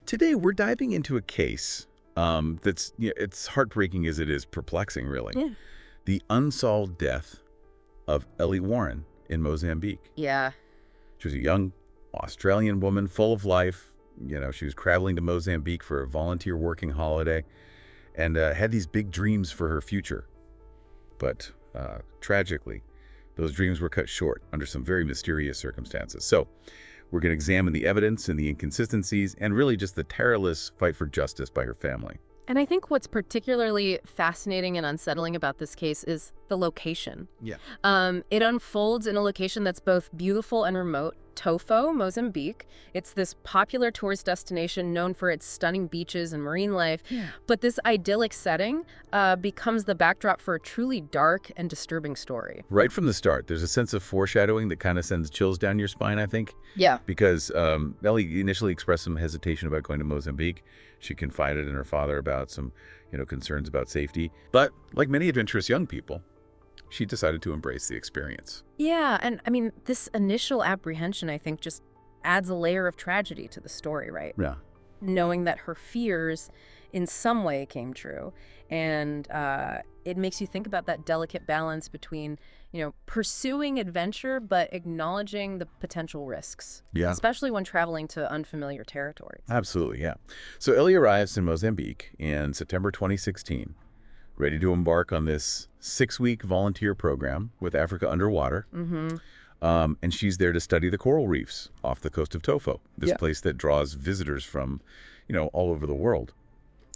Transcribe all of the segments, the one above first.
Today, we're diving into a case that's, it's heartbreaking as it is perplexing, really. Yeah. The unsolved death of Ellie Warren in Mozambique. Yeah. She was a young Australian woman full of life. She was traveling to Mozambique for a volunteer working holiday and had these big dreams for her future. But tragically, those dreams were cut short under some very mysterious circumstances. So we're going to examine the evidence and the inconsistencies and really just the tireless fight for justice by her family. And I think what's particularly fascinating and unsettling about this case is the location. Yeah. It unfolds in a location that's both beautiful and remote, Tofo, Mozambique. It's this popular tourist destination known for its stunning beaches and marine life. Yeah. But this idyllic setting becomes the backdrop for a truly dark and disturbing story. Right from the start, there's a sense of foreshadowing that kind of sends chills down your spine, I think. Yeah. Because Ellie initially expressed some hesitation about going to Mozambique. She confided in her father about some, concerns about safety. But like many adventurous young people, she decided to embrace the experience. Yeah, and I mean, this initial apprehension, I think, just adds a layer of tragedy to the story, right? Yeah. Knowing that her fears in some way came true. And it makes you think about that delicate balance between, pursuing adventure but acknowledging the potential risks. Yeah. Especially when traveling to unfamiliar territories. Absolutely, yeah. So Ellie arrives in Mozambique in September 2016, ready to embark on this 6-week volunteer program with Africa Underwater. Mm-hmm. And she's there to study the coral reefs off the coast of Tofo, this place that draws visitors from, all over the world.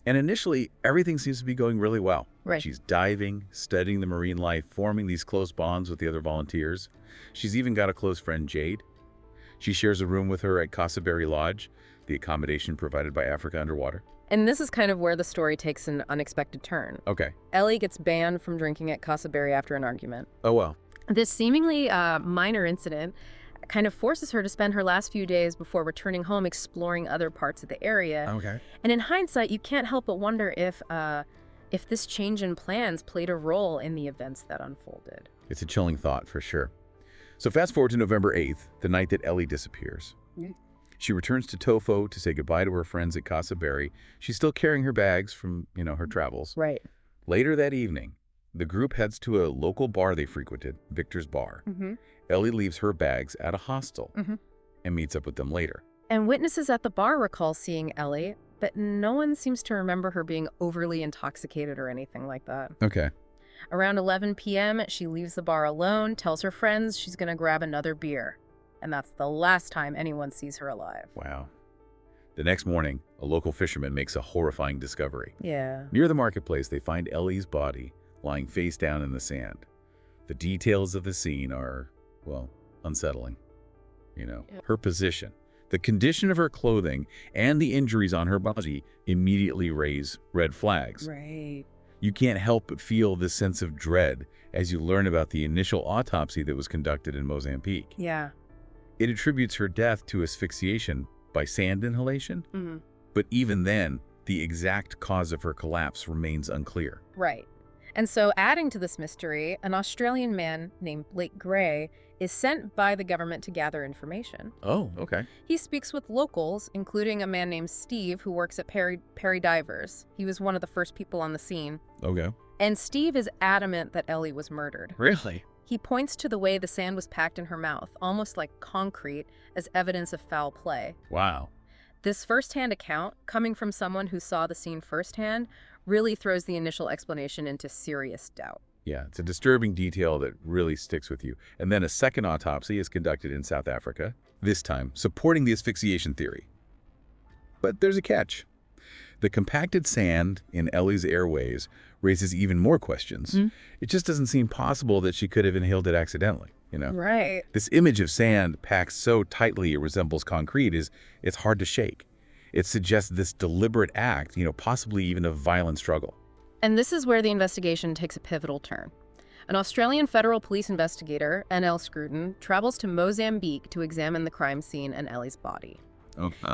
And initially, everything seems to be going really well. Right. She's diving, studying the marine life, forming these close bonds with the other volunteers. She's even got a close friend, Jade. She shares a room with her at Caseberry Lodge, the accommodation provided by Africa Underwater. And this is kind of where the story takes an unexpected turn. Okay. Ellie gets banned from drinking at Caseberry after an argument. Oh, well. This seemingly minor incident kind of forces her to spend her last few days before returning home exploring other parts of the area. Okay. And in hindsight, you can't help but wonder if this change in plans played a role in the events that unfolded. It's a chilling thought, for sure. So fast forward to November 8th, the night that Ellie disappears. She returns to Tofo to say goodbye to her friends at Caseberry. She's still carrying her bags from, her travels. Right. Later that evening, the group heads to a local bar they frequented, Victor's Bar. Mm-hmm. Ellie leaves her bags at a hostel and meets up with them later. And witnesses at the bar recall seeing Ellie, but no one seems to remember her being overly intoxicated or anything like that. Okay. Around 11 p.m., she leaves the bar alone, tells her friends she's going to grab another beer. And that's the last time anyone sees her alive. Wow. The next morning, a local fisherman makes a horrifying discovery. Yeah. Near the marketplace, they find Ellie's body lying face down in the sand. The details of the scene are, unsettling. Her position, the condition of her clothing, and the injuries on her body immediately raise red flags. Right. You can't help but feel this sense of dread as you learn about the initial autopsy that was conducted in Mozambique. Yeah. It attributes her death to asphyxiation by sand inhalation, but even then, the exact cause of her collapse remains unclear. Right. And so adding to this mystery, an Australian man named Blake Gray is sent by the government to gather information. Oh, okay. He speaks with locals, including a man named Steve who works at Perry Divers. He was one of the first people on the scene. Okay. And Steve is adamant that Ellie was murdered. Really? He points to the way the sand was packed in her mouth, almost like concrete, as evidence of foul play. Wow. This firsthand account, coming from someone who saw the scene firsthand, really throws the initial explanation into serious doubt. Yeah, it's a disturbing detail that really sticks with you. And then a second autopsy is conducted in South Africa, this time supporting the asphyxiation theory. But there's a catch. The compacted sand in Ellie's airways raises even more questions. It just doesn't seem possible that she could have inhaled it accidentally, Right. This image of sand packed so tightly it resembles concrete it's hard to shake. It suggests this deliberate act, possibly even a violent struggle. And this is where the investigation takes a pivotal turn. An Australian federal police investigator, N.L. Scruton, travels to Mozambique to examine the crime scene and Ellie's body.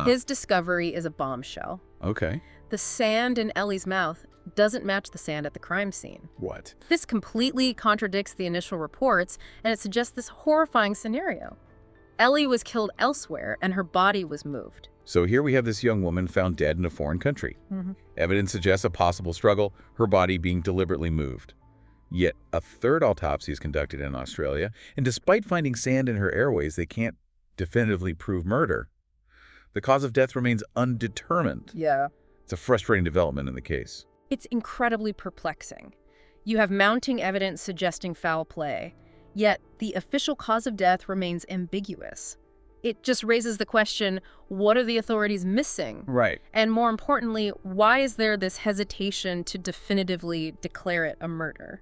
His discovery is a bombshell. Okay. The sand in Ellie's mouth doesn't match the sand at the crime scene. What? This completely contradicts the initial reports, and it suggests this horrifying scenario. Ellie was killed elsewhere, and her body was moved. So here we have this young woman found dead in a foreign country. Mhm. Evidence suggests a possible struggle, her body being deliberately moved. Yet a third autopsy is conducted in Australia, and despite finding sand in her airways, they can't definitively prove murder. The cause of death remains undetermined. Yeah. It's a frustrating development in the case. It's incredibly perplexing. You have mounting evidence suggesting foul play, yet the official cause of death remains ambiguous. It just raises the question, what are the authorities missing? Right. And more importantly, why is there this hesitation to definitively declare it a murder?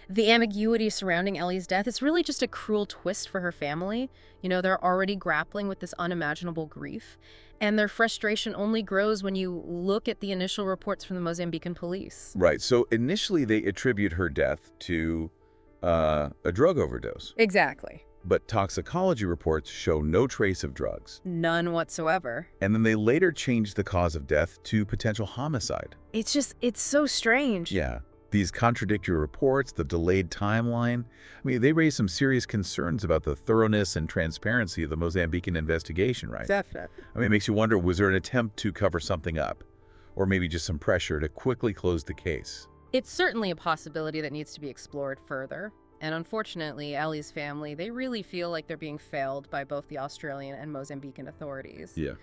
The ambiguity surrounding Ellie's death is really just a cruel twist for her family. You know, they're already grappling with this unimaginable grief, and their frustration only grows when you look at the initial reports from the Mozambican police. Right. So initially they attribute her death to a drug overdose. Exactly. But toxicology reports show no trace of drugs. None whatsoever. And then they later changed the cause of death to potential homicide. It's so strange. Yeah. These contradictory reports, the delayed timeline, they raise some serious concerns about the thoroughness and transparency of the Mozambican investigation, right? Definitely. It makes you wonder, was there an attempt to cover something up? Or maybe just some pressure to quickly close the case? It's certainly a possibility that needs to be explored further. And unfortunately, Ellie's family, they really feel like they're being failed by both the Australian and Mozambican authorities. Yeah.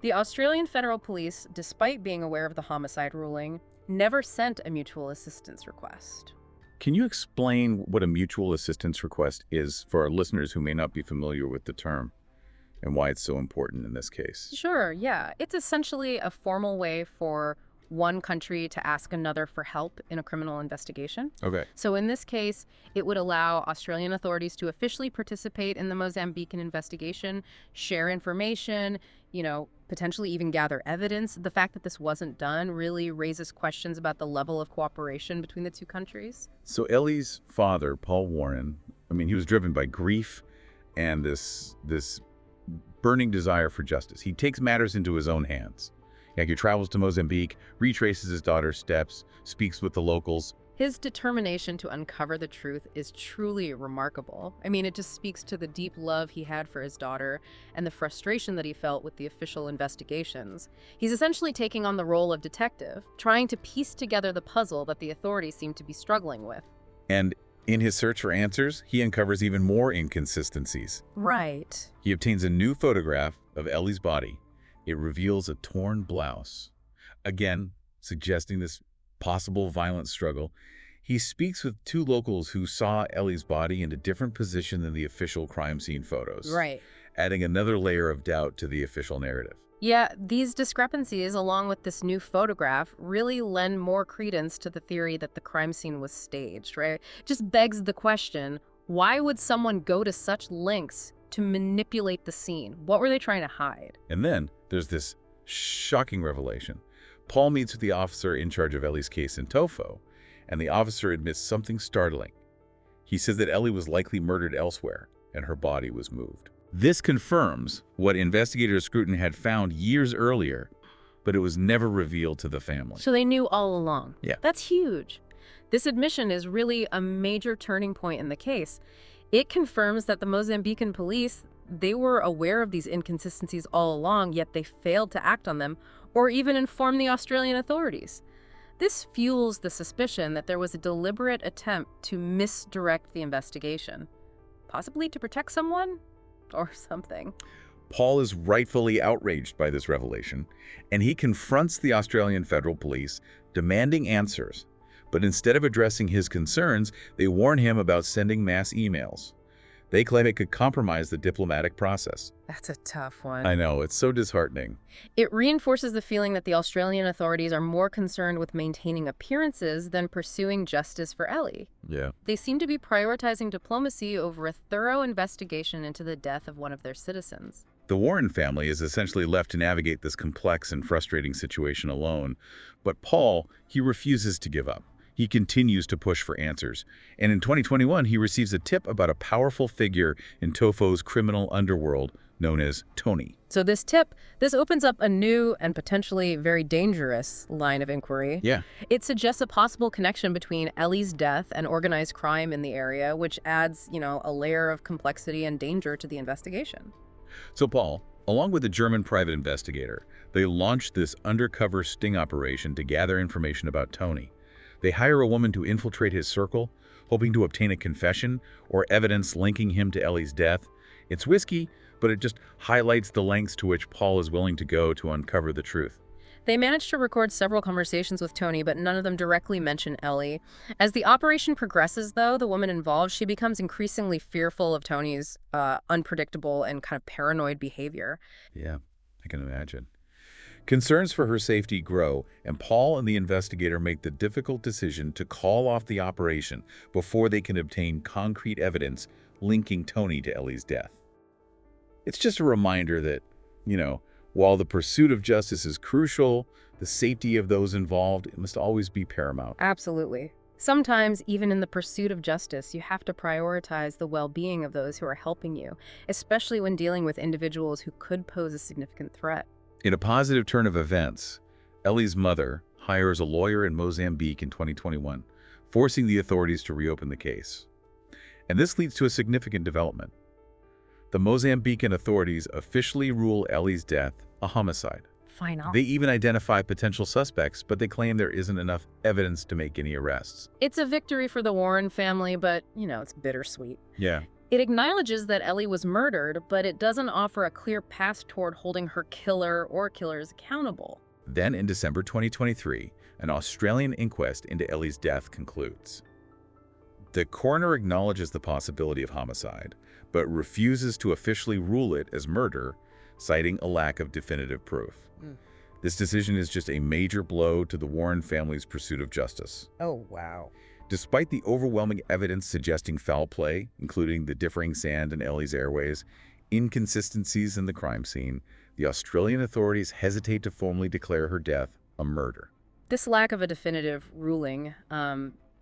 The Australian Federal Police, despite being aware of the homicide ruling, never sent a mutual assistance request. Can you explain what a mutual assistance request is for our listeners who may not be familiar with the term and why it's so important in this case? Sure, yeah. It's essentially a formal way for one country to ask another for help in a criminal investigation. Okay. So in this case, it would allow Australian authorities to officially participate in the Mozambican investigation, share information, potentially even gather evidence. The fact that this wasn't done really raises questions about the level of cooperation between the two countries. So Ellie's father, Paul Warren, he was driven by grief and this burning desire for justice. He takes matters into his own hands. He travels to Mozambique, retraces his daughter's steps, speaks with the locals. His determination to uncover the truth is truly remarkable. It just speaks to the deep love he had for his daughter and the frustration that he felt with the official investigations. He's essentially taking on the role of detective, trying to piece together the puzzle that the authorities seem to be struggling with. And in his search for answers, he uncovers even more inconsistencies. Right. He obtains a new photograph of Ellie's body. It reveals a torn blouse, again suggesting this possible violent struggle. He speaks with two locals who saw Ellie's body in a different position than the official crime scene photos, Right. adding another layer of doubt to the official narrative. Yeah, these discrepancies, along with this new photograph, really lend more credence to the theory that the crime scene was staged, right? Just begs the question, why would someone go to such lengths to manipulate the scene? What were they trying to hide? And then there's this shocking revelation. Paul meets with the officer in charge of Ellie's case in Tofo, and the officer admits something startling. He says that Ellie was likely murdered elsewhere, and her body was moved. This confirms what investigator Scruton had found years earlier, but it was never revealed to the family. So they knew all along. Yeah. That's huge. This admission is really a major turning point in the case. It confirms that the Mozambican police, they were aware of these inconsistencies all along, yet they failed to act on them or even inform the Australian authorities. This fuels the suspicion that there was a deliberate attempt to misdirect the investigation, possibly to protect someone or something. Paul is rightfully outraged by this revelation, and he confronts the Australian Federal Police, demanding answers. But instead of addressing his concerns, they warn him about sending mass emails. They claim it could compromise the diplomatic process. That's a tough one. I know, it's so disheartening. It reinforces the feeling that the Australian authorities are more concerned with maintaining appearances than pursuing justice for Ellie. Yeah. They seem to be prioritizing diplomacy over a thorough investigation into the death of one of their citizens. The Warren family is essentially left to navigate this complex and frustrating situation alone. But Paul, he refuses to give up. He continues to push for answers. And in 2021, he receives a tip about a powerful figure in Tofo's criminal underworld known as Tony. So this opens up a new and potentially very dangerous line of inquiry. Yeah. It suggests a possible connection between Ellie's death and organized crime in the area, which adds, a layer of complexity and danger to the investigation. So Paul, Along with a German private investigator, they launched this undercover sting operation to gather information about Tony. They hire a woman to infiltrate his circle, hoping to obtain a confession or evidence linking him to Ellie's death. It's risky, but it just highlights the lengths to which Paul is willing to go to uncover the truth. They managed to record several conversations with Tony, but none of them directly mention Ellie. As the operation progresses, though, the woman involved, she becomes increasingly fearful of Tony's unpredictable and kind of paranoid behavior. Yeah, I can imagine. Concerns for her safety grow, and Paul and the investigator make the difficult decision to call off the operation before they can obtain concrete evidence linking Tony to Ellie's death. It's just a reminder that, while the pursuit of justice is crucial, the safety of those involved must always be paramount. Absolutely. Sometimes, even in the pursuit of justice, you have to prioritize the well-being of those who are helping you, especially when dealing with individuals who could pose a significant threat. In a positive turn of events, Ellie's mother hires a lawyer in Mosmbeek in 2021, forcing the authorities to reopen the case. And this leads to a significant development. The Mozambican authorities officially rule Ellie's death a homicide. Final. They even identify potential suspects, but they claim there isn't enough evidence to make any arrests. It's a victory for the Warren family, but, it's bittersweet. Yeah. It acknowledges that Ellie was murdered, but it doesn't offer a clear path toward holding her killer or killers accountable. Then in December 2023, an Australian inquest into Ellie's death concludes. The coroner acknowledges the possibility of homicide, but refuses to officially rule it as murder, citing a lack of definitive proof. This decision is just a major blow to the Warren family's pursuit of justice. Oh, wow. Despite the overwhelming evidence suggesting foul play, including the differing sand in Ellie's airways, inconsistencies in the crime scene, the Australian authorities hesitate to formally declare her death a murder. This lack of a definitive ruling,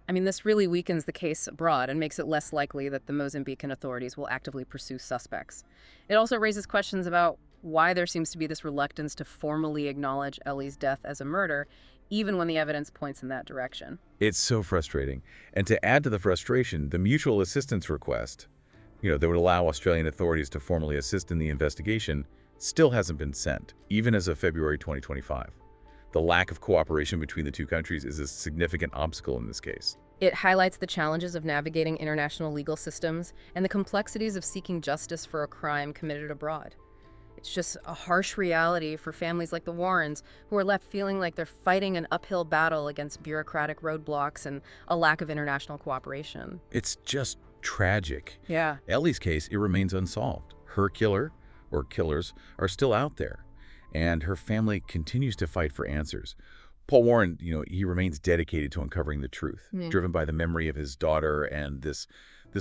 this really weakens the case abroad and makes it less likely that the Mozambican authorities will actively pursue suspects. It also raises questions about why there seems to be this reluctance to formally acknowledge Ellie's death as a murder, even when the evidence points in that direction. It's so frustrating. And to add to the frustration, the mutual assistance request, that would allow Australian authorities to formally assist in the investigation, still hasn't been sent, even as of February 2025. The lack of cooperation between the two countries is a significant obstacle in this case. It highlights the challenges of navigating international legal systems and the complexities of seeking justice for a crime committed abroad. It's just a harsh reality for families like the Warrens, who are left feeling like they're fighting an uphill battle against bureaucratic roadblocks and a lack of international cooperation. It's just tragic. Yeah. Ellie's case, it remains unsolved. Her killer, or killers, are still out there, and her family continues to fight for answers. Paul Warren, he remains dedicated to uncovering the truth, driven by the memory of his daughter and this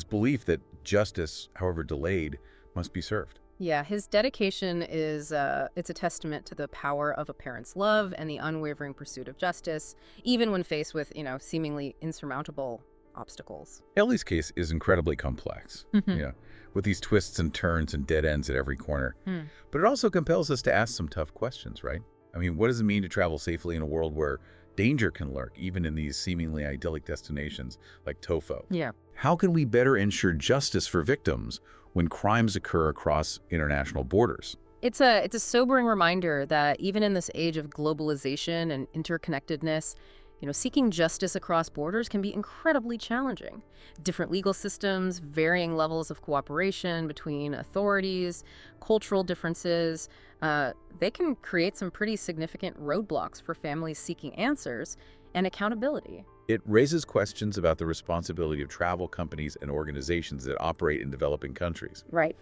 belief that justice, however delayed, must be served. Yeah, his dedication is it's a testament to the power of a parent's love and the unwavering pursuit of justice, even when faced with, seemingly insurmountable obstacles. Ellie's case is incredibly complex, with these twists and turns and dead ends at every corner. But it also compels us to ask some tough questions, right? What does it mean to travel safely in a world where danger can lurk, even in these seemingly idyllic destinations like Tofo? Yeah. How can we better ensure justice for victims when crimes occur across international borders? It's a sobering reminder that even in this age of globalization and interconnectedness, seeking justice across borders can be incredibly challenging. Different legal systems, varying levels of cooperation between authorities, cultural differences, they can create some pretty significant roadblocks for families seeking answers and accountability. It raises questions about the responsibility of travel companies and organizations that operate in developing countries. Right.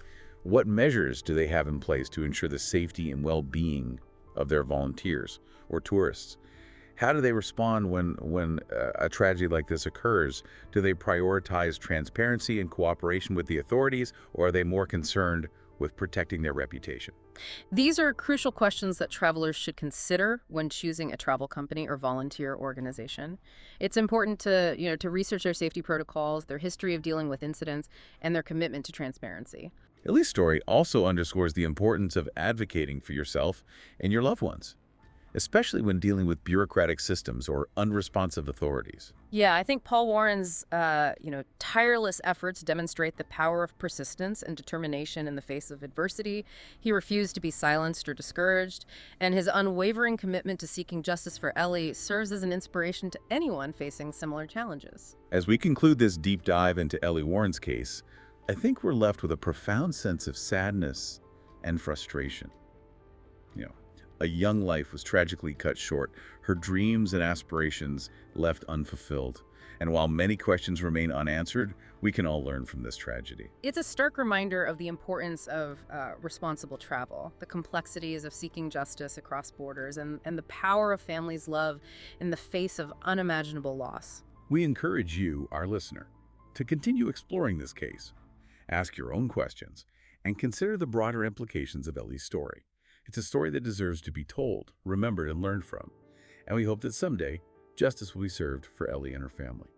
What measures do they have in place to ensure the safety and well-being of their volunteers or tourists? How do they respond when a tragedy like this occurs? Do they prioritize transparency and cooperation with the authorities, or are they more concerned with protecting their reputation? These are crucial questions that travelers should consider when choosing a travel company or volunteer organization. It's important to research their safety protocols, their history of dealing with incidents, and their commitment to transparency. Ellie's story also underscores the importance of advocating for yourself and your loved ones, especially when dealing with bureaucratic systems or unresponsive authorities. Yeah, I think Paul Warren's, tireless efforts demonstrate the power of persistence and determination in the face of adversity. He refused to be silenced or discouraged, and his unwavering commitment to seeking justice for Ellie serves as an inspiration to anyone facing similar challenges. As we conclude this deep dive into Ellie Warren's case, I think we're left with a profound sense of sadness and frustration. You know, a young life was tragically cut short, her dreams and aspirations left unfulfilled. And while many questions remain unanswered, we can all learn from this tragedy. It's a stark reminder of the importance of responsible travel, the complexities of seeking justice across borders, and the power of families' love in the face of unimaginable loss. We encourage you, our listener, to continue exploring this case. Ask your own questions and consider the broader implications of Ellie's story. It's a story that deserves to be told, remembered, and learned from. And we hope that someday, justice will be served for Ellie and her family.